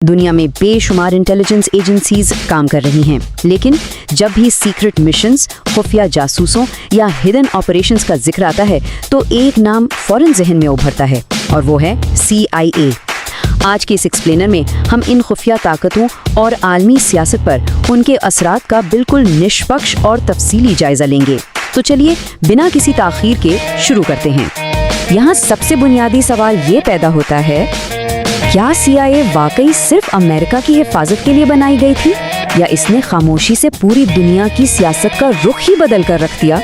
दुनिया में बेशुमार इंटेलिजेंस एजेंसीज काम कर रही हैं, लेकिन जब भी सीक्रेट मिशंस, खुफिया जासूसों या हिडन ऑपरेशंस का जिक्र आता है तो एक नाम फौरन जहन में उभरता है और वो है CIA। आज के इस एक्सप्लेनर में हम इन खुफिया ताकतों और आलमी सियासत पर उनके असरात का बिल्कुल निष्पक्ष और तफसीली जायजा लेंगे। तो चलिए बिना किसी ताखीर के शुरू करते हैं। यहाँ सबसे बुनियादी सवाल ये पैदा होता है, क्या CIA वाकई सिर्फ अमेरिका की हिफाजत के लिए बनाई गई थी या इसने खामोशी से पूरी दुनिया की सियासत का रुख ही बदल कर रख दिया?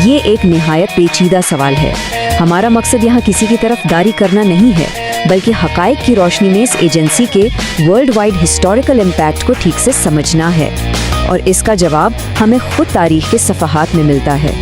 ये एक निहायत पेचीदा सवाल है। हमारा मकसद यहाँ किसी की तरफदारी करना नहीं है, बल्कि हकायक की रोशनी में इस एजेंसी के वर्ल्ड वाइड हिस्टोरिकल इम्पैक्ट को ठीक से समझना है, और इसका जवाब हमें खुद तारीख के सफ़हात में मिलता है।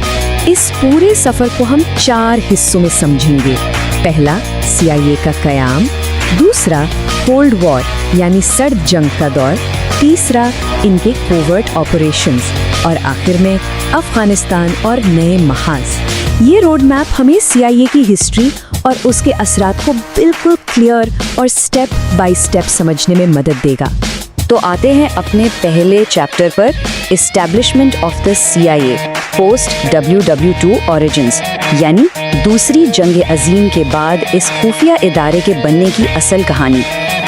इस पूरे सफर को हम 4 हिस्सों में समझेंगे। पहला, CIA का कयाम, दूसरा कोल्ड वॉर यानी सर्द जंग का दौर, तीसरा इनके कोवर्ट ऑपरेशंस, और आखिर में अफगानिस्तान और नए महाज। ये रोड मैप हमें CIA की हिस्ट्री और उसके असरात को बिल्कुल क्लियर और स्टेप बाय स्टेप समझने में मदद देगा। तो आते हैं अपने पहले चैप्टर पर, establishment of the CIA post WW2 origins, यानी दूसरी जंग अजीम के बाद इस खुफिया इदारे के बनने की असल कहानी।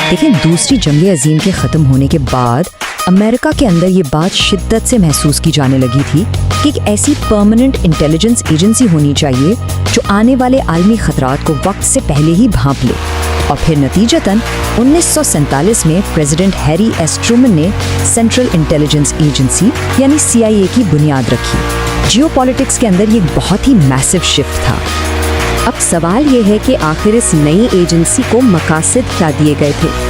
देखिए, दूसरी जंग अजीम के ख़त्म होने के बाद अमेरिका के अंदर ये बात शिद्दत से महसूस की जाने लगी थी कि एक ऐसी परमानेंट इंटेलिजेंस एजेंसी होनी चाहिए जो आने वाले आलमी खतरात को वक्त से पहले ही भांप ले। और फिर नतीजतन 1947 में प्रेसिडेंट हैरी एस ट्रूमन ने सेंट्रल इंटेलिजेंस एजेंसी यानी CIA की बुनियाद रखी। जियोपॉलिटिक्स के अंदर ये बहुत ही मैसिव शिफ्ट था। अब सवाल ये है कि आखिर इस नई एजेंसी को मकासद क्या दिए गए थे?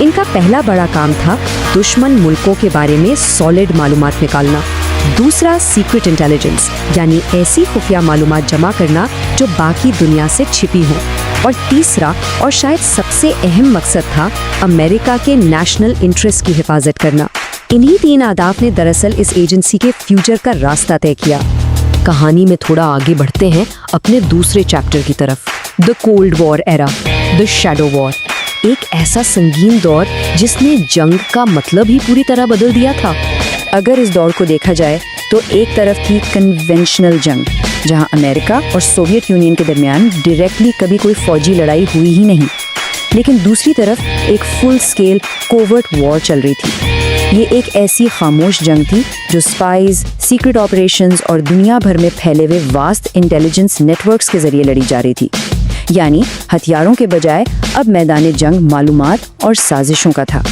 इनका पहला बड़ा काम था दुश्मन मुल्कों के बारे में सॉलिड मालूमात निकालना, दूसरा सीक्रेट इंटेलिजेंस यानी ऐसी खुफिया मालूमात जमा करना जो बाकी दुनिया से छिपी हो, और तीसरा और शायद सबसे अहम मकसद था अमेरिका के नेशनल इंटरेस्ट की हिफाजत करना। इन्हीं 3 अहदाफ ने दरअसल इस एजेंसी के फ्यूचर का रास्ता तय किया। कहानी में थोड़ा आगे बढ़ते हैं अपने दूसरे चैप्टर की तरफ, the cold war era, the shadow war. एक ऐसा संगीन दौर जिसने जंग का मतलब ही पूरी तरह बदल दिया था। अगर इस दौर को देखा जाए तो एक तरफ थी कन्वेंशनल जंग, जहां अमेरिका और सोवियत यूनियन के दरमियान डायरेक्टली कभी कोई फौजी लड़ाई हुई ही नहीं, लेकिन दूसरी तरफ एक फुल स्केल कोवर्ट वॉर चल रही थी। ये एक ऐसी खामोश जंग थी जो स्पाइज, सीक्रेट ऑपरेशंस और दुनिया भर में फैले हुए वास्ट इंटेलिजेंस नेटवर्क्स के जरिए लड़ी जा रही थी। यानी हथियारों के बजाय अब मैदान जंग मालूमात और साजिशों का था।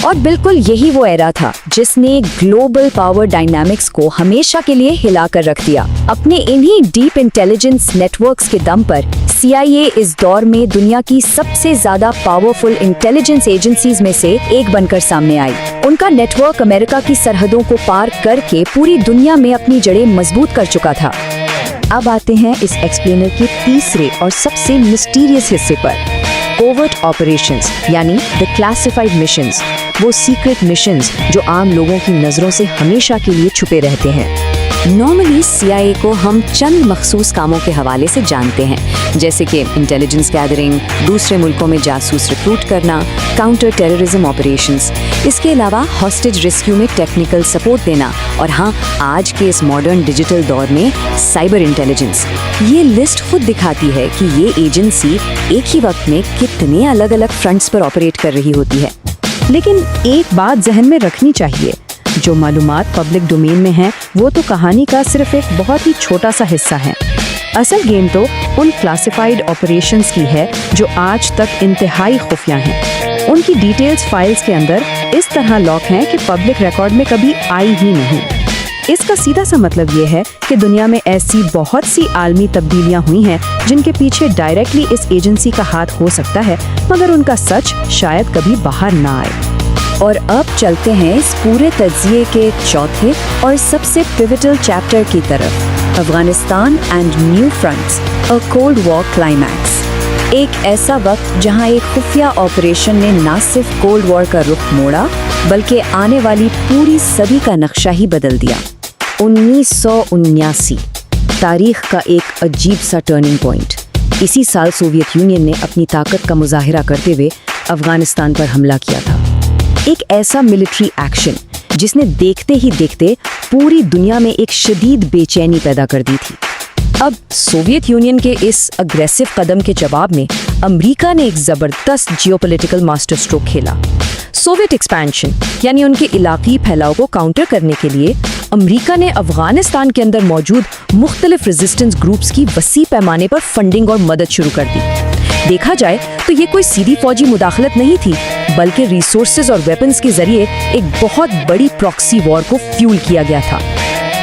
और बिल्कुल यही वो एरा था जिसने ग्लोबल पावर डायनामिक्स को हमेशा के लिए हिला कर रख दिया। अपने इन्हीं डीप इंटेलिजेंस नेटवर्क्स के दम पर CIA इस दौर में दुनिया की सबसे ज्यादा पावरफुल इंटेलिजेंस एजेंसीज में से एक बनकर सामने आई। उनका नेटवर्क अमेरिका की सरहदों को पार करके पूरी दुनिया में अपनी जड़ें मजबूत कर चुका था। अब आते हैं इस एक्सप्लेनर के तीसरे और सबसे मिस्टीरियस हिस्से पर, कोवर्ट ऑपरेशंस यानी द क्लासिफाइड मिशंस, वो सीक्रेट मिशंस जो आम लोगों की नजरों से हमेशा के लिए छुपे रहते हैं। नॉर्मली CIA को हम चंद मखसूस कामों के हवाले से जानते हैं, जैसे कि इंटेलिजेंस गैदरिंग, दूसरे मुल्कों में जासूस रिक्रूट करना, काउंटर टेररिज्म ऑपरेशंस, इसके अलावा हॉस्टेज रेस्क्यू में टेक्निकल सपोर्ट देना, और हाँ, आज के इस मॉडर्न डिजिटल दौर में साइबर इंटेलिजेंस। ये लिस्ट खुद दिखाती है कि ये एजेंसी एक ही वक्त में कितने अलग अलग फ्रंट्स पर ऑपरेट कर रही होती है। लेकिन एक बात जहन में रखनी चाहिए, जो मालूमात पब्लिक डोमेन में है वो तो कहानी का सिर्फ एक बहुत ही छोटा सा हिस्सा है। असल गेम तो उन क्लासिफाइड ऑपरेशंस की है जो आज तक इंतहाई खुफिया हैं। उनकी डिटेल्स फाइल्स के अंदर इस तरह लॉक हैं कि पब्लिक रिकॉर्ड में कभी आई ही नहीं। इसका सीधा सा मतलब ये है कि दुनिया में ऐसी बहुत सी आलमी तब्दीलियां हुई हैं जिनके पीछे डायरेक्टली इस एजेंसी का हाथ हो सकता है, मगर उनका सच शायद कभी बाहर ना आए। और अब चलते हैं इस पूरे तज्जिए के चौथे और सबसे पिवटल चैप्टर की तरफ, Afghanistan and new fronts, a cold war climax. एक ऐसा वक्त जहां एक खुफिया ऑपरेशन ने न सिर्फ कोल्ड वॉर का रुख मोड़ा, बल्कि आने वाली पूरी सदी का नक्शा ही बदल दिया। 1979 तारीख का एक अजीब सा टर्निंग पॉइंट। इसी साल सोवियत यूनियन ने अपनी ताकत का मुजाहिरा करते हुए अफगानिस्तान पर हमला किया था। एक ऐसा मिलिट्री एक्शन जिसने देखते ही देखते पूरी दुनिया में एक शदीद बेचैनी पैदा कर दी थी। अब सोवियत यूनियन के इस अग्रेसिव कदम के जवाब में अमेरिका ने एक जबरदस्त जियोपॉलिटिकल मास्टर स्ट्रोक खेला। सोवियत एक्सपेंशन यानी उनके इलाक़ाई फैलाव को काउंटर करने के लिए अमेरिका ने अफगानिस्तान के अंदर मौजूद मुख्तलिफ रेजिस्टेंस ग्रुप्स की वसी पैमाने पर फंडिंग और मदद शुरू कर दी। देखा जाए तो ये कोई सीधी फौजी मुदाखलत नहीं थी, बल्कि रिसोर्सेज और वेपन्स के जरिए एक बहुत बड़ी प्रॉक्सी वॉर को फ्यूल किया गया था।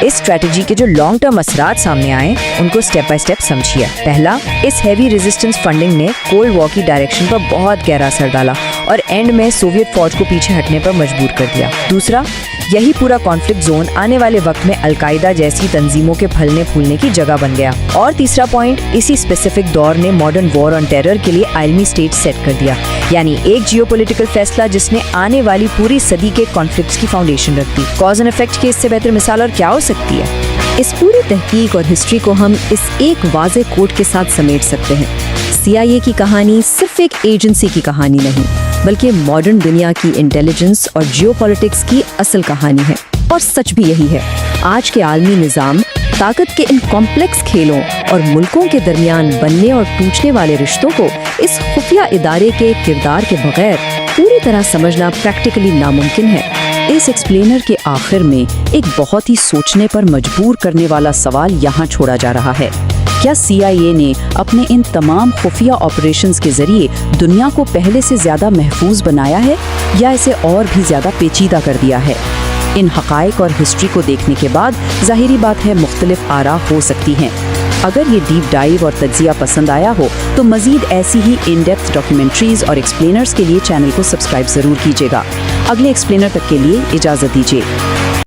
इस स्ट्रेटजी के जो लॉन्ग टर्म असरात सामने आए उनको स्टेप बाय स्टेप समझिए। पहला, इस हैवी रेजिस्टेंस फंडिंग ने कोल्ड वॉर की डायरेक्शन पर बहुत गहरा असर डाला और एंड में सोवियत फौज को पीछे हटने पर मजबूर कर दिया। दूसरा, यही पूरा कॉन्फ्लिक्ट जोन आने वाले वक्त में अलकायदा जैसी तंजीमों के फलने फूलने की जगह बन गया। और तीसरा पॉइंट, इसी स्पेसिफिक दौर ने मॉडर्न वॉर ऑन टेरर के लिए आलमी स्टेज सेट कर दिया, यानी एक जियोपॉलिटिकल फैसला जिसने आने वाली पूरी सदी के कॉन्फ्लिक्ट्स की फाउंडेशन रख दी। कॉज एंड इफेक्ट की इससे बेहतर मिसाल और क्या हो सकती है? इस पूरी तहकीक और हिस्ट्री को हम इस एक वाज़े कोट के साथ समेट सकते हैं। CIA की कहानी सिर्फ एक एजेंसी की कहानी नहीं, बल्कि मॉडर्न दुनिया की इंटेलिजेंस और जियोपॉलिटिक्स की असल कहानी है। और सच भी यही है। आज के आलमी निज़ाम ताकत के इन कॉम्प्लेक्स खेलों और मुल्कों के दरमियान बनने और टूटने वाले रिश्तों को इस खुफिया इदारे के किरदार के बगैर पूरी तरह समझना प्रैक्टिकली नामुमकिन है। इस एक्सप्लेनर के आखिर में एक बहुत ही सोचने पर मजबूर करने वाला सवाल यहाँ छोड़ा जा रहा है। क्या CIA ने अपने इन तमाम खुफिया ऑपरेशंस के जरिए दुनिया को पहले से ज्यादा महफूज बनाया है या इसे और भी ज्यादा पेचीदा कर दिया है? इन हक़ाइक़ और हिस्ट्री को देखने के बाद ज़ाहिरी बात है मुख्तलिफ आरा हो सकती हैं। अगर ये डीप डाइव और तज्ज़िया पसंद आया हो तो मज़ीद ऐसी ही इन डेप्थ डॉक्यूमेंट्रीज़ और एक्सप्लेनर्स के लिए चैनल को सब्सक्राइब ज़रूर कीजिएगा। अगले एक्सप्लेनर तक के लिए इजाज़त दीजिए।